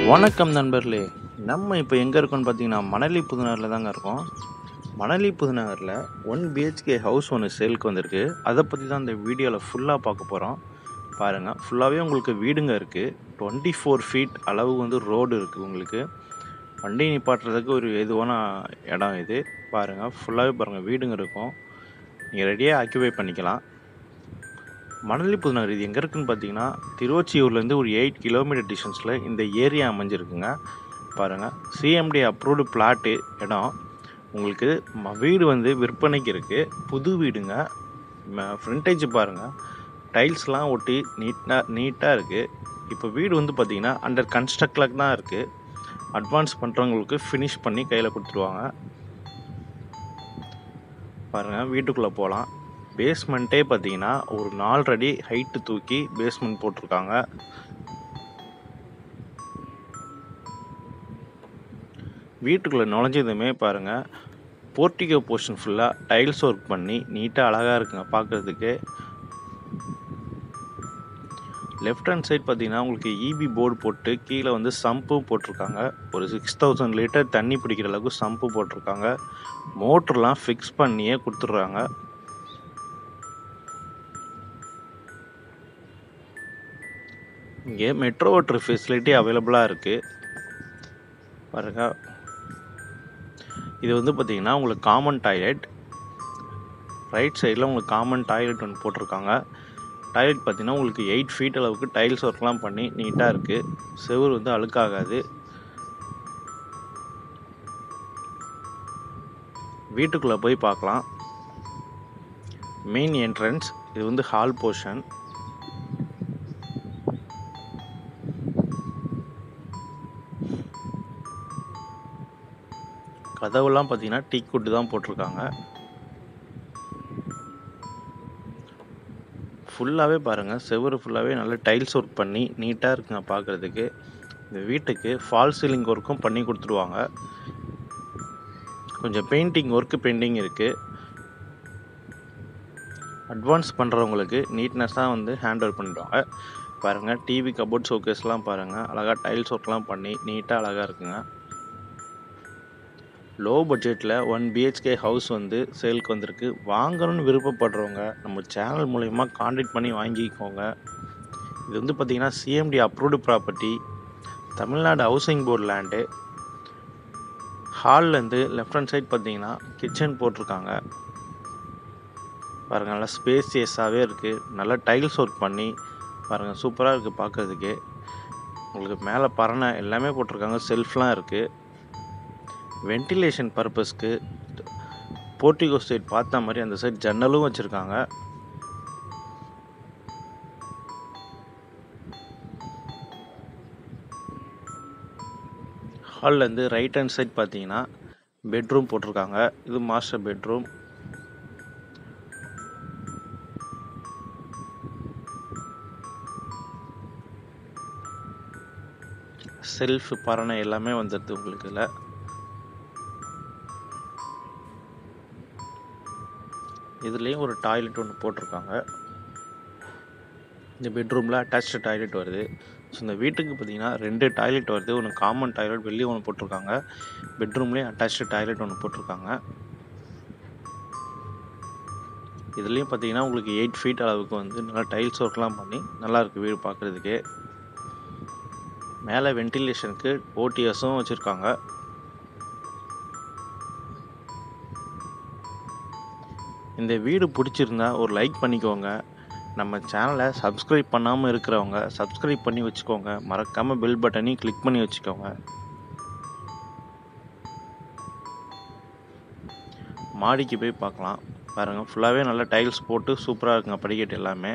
வணக்கம் நண்பர்களே. நம்ம இப்போ எங்கே இருக்கோம்னு பார்த்தீங்கன்னா மணலி புதுநகரில் தாங்க இருக்கோம். மணலி புதுநகரில் 1 பிஹெச்கே ஹவுஸ் ஒன்று சேலுக்கு வந்திருக்கு. அதை பற்றி தான் இந்த வீடியோவில் ஃபுல்லாக பார்க்க போகிறோம். பாருங்கள், ஃபுல்லாகவே உங்களுக்கு வீடுங்க இருக்குது. 24 ஃபீட் அளவு வந்து ரோடு இருக்குது. உங்களுக்கு வண்டி நிப்பாட்டுறதுக்கு ஒரு ஏதுவான இடம் இது. பாருங்கள், ஃபுல்லாகவே பாருங்கள் வீடுங்க இருக்கும். நீங்கள் ரெடியாக ஆக்கியூபை பண்ணிக்கலாம். மணலி புதுநகர் இது எங்கே இருக்குன்னு பார்த்தீங்கன்னா திருவொற்றியூர்லேருந்து ஒரு 8 கிலோமீட்டர் டிஸ்டன்ஸில் இந்த ஏரியா அமைஞ்சிருக்குங்க. பாருங்கள், சிஎம்டி அப்ரூவ்டு பிளாட்டு இடம். உங்களுக்கு வீடு வந்து விற்பனைக்கு இருக்குது. புது வீடுங்க. ஃப்ரண்டேஜ் பாருங்கள், டைல்ஸ்லாம் ஒட்டி நீட்டாக இருக்குது. இப்போ வீடு வந்து பார்த்திங்கன்னா அண்டர் கன்ஸ்ட்ரக்டில் தான் இருக்குது. அட்வான்ஸ் பண்ணுறவங்களுக்கு ஃபினிஷ் பண்ணி கையில் கொடுத்துருவாங்க. பாருங்கள், வீட்டுக்குள்ளே போகலாம். பேஸ்மெண்ட்டே பார்த்தீங்கன்னா ஒரு 4 அடி ஹைட்டு தூக்கி பேஸ்மெண்ட் போட்டிருக்காங்க. வீட்டுக்குள்ளே நுழைஞ்சதுமே பாருங்கள், போர்ட்டிகோ போர்ஷன் ஃபுல்லாக டைல்ஸ் ஒர்க் பண்ணி நீட்டாக அழகாக இருக்குங்க பார்க்குறதுக்கு. லெஃப்ட் ஹேண்ட் சைட் பார்த்தீங்கன்னா உங்களுக்கு இபி போர்டு போட்டு கீழே வந்து சம்பும் போட்டிருக்காங்க. ஒரு 6000 லிட்டர் தண்ணி பிடிக்கிற அளவுக்கு சம்பு போட்டிருக்காங்க. மோட்டர்லாம் ஃபிக்ஸ் பண்ணியே கொடுத்துட்றாங்க. இங்கே மெட்ரோ வாட்டர் ஃபெசிலிட்டி அவைலபிளாக இருக்குது. பாருங்க, இது வந்து பார்த்திங்கன்னா உங்களுக்கு காமன் டாய்லெட். ரைட் சைடில் உங்களுக்கு காமன் டாய்லெட் ஒன்று போட்டிருக்காங்க. டாய்லெட் பார்த்திங்கன்னா உங்களுக்கு 8 ஃபீட் அளவுக்கு டைல்ஸ் ஒர்க்லாம் பண்ணி நீட்டாக இருக்குது. செவுரு வந்து அழுக்காகாது. வீட்டுக்குள்ளே போய் பார்க்கலாம். மெயின் என்ட்ரன்ஸ் இது வந்து ஹால் போர்ஷன். கதவுலாம் பார்த்தீங்கன்னா டீக் குட்டு தான் போட்டிருக்காங்க. ஃபுல்லாகவே பாருங்கள், செவரு ஃபுல்லாகவே நல்ல டைல்ஸ் ஒர்க் பண்ணி நீட்டாக இருக்குங்க பார்க்குறதுக்கு. இந்த வீட்டுக்கு ஃபால் சீலிங் ஒர்க்கும் பண்ணி கொடுத்துருவாங்க. கொஞ்சம் பெயிண்டிங் ஒர்க்கு பெண்டிங் இருக்குது. அட்வான்ஸ் பண்ணுறவங்களுக்கு நீட்னஸாக வந்து ஹேண்ட் ஓவர் பண்ணிடுவாங்க. பாருங்கள், டிவி கபோர்ட் ஷோகேஸ்லாம் பாருங்கள், அழகாக டைல்ஸ் ஒர்க்லாம் பண்ணி நீட்டாக அழகாக இருக்குங்க. லோ பட்ஜெட்டில் 1 பிஹெச்கே ஹவுஸ் வந்து சேலுக்கு வந்திருக்கு. வாங்கணும்னு விருப்பப்படுறவங்க நம்ம சேனல் மூலயமா கான்டாக்ட் பண்ணி வாங்கிக்கோங்க. இது வந்து பார்த்திங்கன்னா CMT approved property, Tamil Nadu housing board land. ஹால்லேருந்து லெஃப்ட் ஹேண்ட் சைட் பார்த்தீங்கன்னா கிச்சன் போட்டிருக்காங்க. பாருங்கள், நல்லா ஸ்பேசியஸாகவே இருக்குது. நல்லா டைல்ஸ் ஒர்க் பண்ணி பாருங்கள், சூப்பராக இருக்குது பார்க்குறதுக்கு. உங்களுக்கு மேலே பரணை எல்லாமே போட்டிருக்காங்க. செல்ஃப்லாம் இருக்குது. வென்டிலேஷன் பர்பஸ்க்கு போர்ட்டிகோ சைட் பார்த்த மாதிரி அந்த சைட் ஜன்னலும் வச்சுருக்காங்க. ஹால்லேருந்து ரைட் ஹேண்ட் சைட் பார்த்தீங்கன்னா பெட்ரூம் போட்டிருக்காங்க. இது மாஸ்டர் பெட்ரூம். செல்ஃப் பரணை எல்லாமே வந்துடுது உங்களுக்கு. இதில் இதுலேயும் ஒரு டாய்லெட் ஒன்று போட்டிருக்காங்க. இந்த பெட்ரூமில் அட்டாச்சு டாய்லெட் வருது. ஸோ இந்த வீட்டுக்கு பார்த்திங்கன்னா 2 டாய்லெட் வருது. ஒன்று காமன் டாய்லெட் வெளியே ஒன்று போட்டிருக்காங்க. பெட்ரூம்லேயும் அட்டாச்சு டாய்லெட் ஒன்று போட்டிருக்காங்க. இதுலேயும் பார்த்திங்கன்னா உங்களுக்கு 8 ஃபீட் அளவுக்கு வந்து நல்லா டைல்ஸ் ஒர்க்லாம் பண்ணி நல்லாயிருக்கு வீடு பார்க்குறதுக்கு. மேலே வென்டிலேஷனுக்கு ஓடிஎஸும் வச்சுருக்காங்க. இந்த வீடு பிடிச்சிருந்தா ஒரு லைக் பண்ணிக்கோங்க. நம்ம சேனலை சப்ஸ்கிரைப் பண்ணாமல் இருக்கிறவங்க சப்ஸ்கிரைப் பண்ணி வச்சுக்கோங்க. மறக்காமல் பெல் பட்டனையும் கிளிக் பண்ணி வச்சுக்கோங்க. மாடிக்கு போய் பார்க்கலாம். பாருங்கள், ஃபுல்லாகவே நல்லா டைல்ஸ் போட்டு சூப்பராக இருக்குங்க படிக்கட்டு எல்லாமே.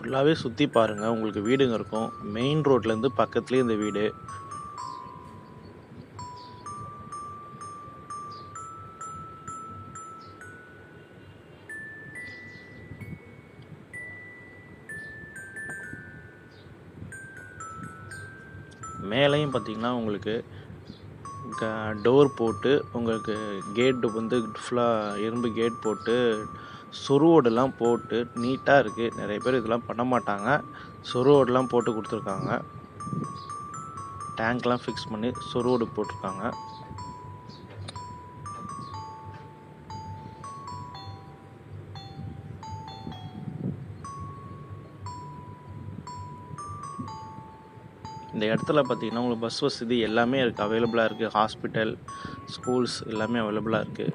ஃபுல்லாகவே சுற்றி பாருங்கள், உங்களுக்கு வீடுங்க இருக்கும். மெயின் ரோட்லேருந்து பக்கத்துலேயே இந்த வீடு. மேலேயும் பார்த்தீங்கன்னா உங்களுக்கு டோர் போட்டு உங்களுக்கு கேட்டு வந்து ஃபுல்லாக இரும்பு கேட் போட்டு சுருவோடெல்லாம் போட்டு நீட்டாக இருக்குது. நிறைய பேர் இதெல்லாம் பண்ண மாட்டாங்க. சுருவோடெல்லாம் போட்டு கொடுத்துருக்காங்க. டேங்க்லாம் ஃபிக்ஸ் பண்ணி சுருவோடு போட்டிருக்காங்க. இந்த இடத்துல பார்த்தீங்கன்னா உங்களுக்கு பஸ் வசதி எல்லாமே இருக்குது, அவைலபிளாக இருக்குது. ஹாஸ்பிட்டல், ஸ்கூல்ஸ் எல்லாமே அவைலபிளாக இருக்குது.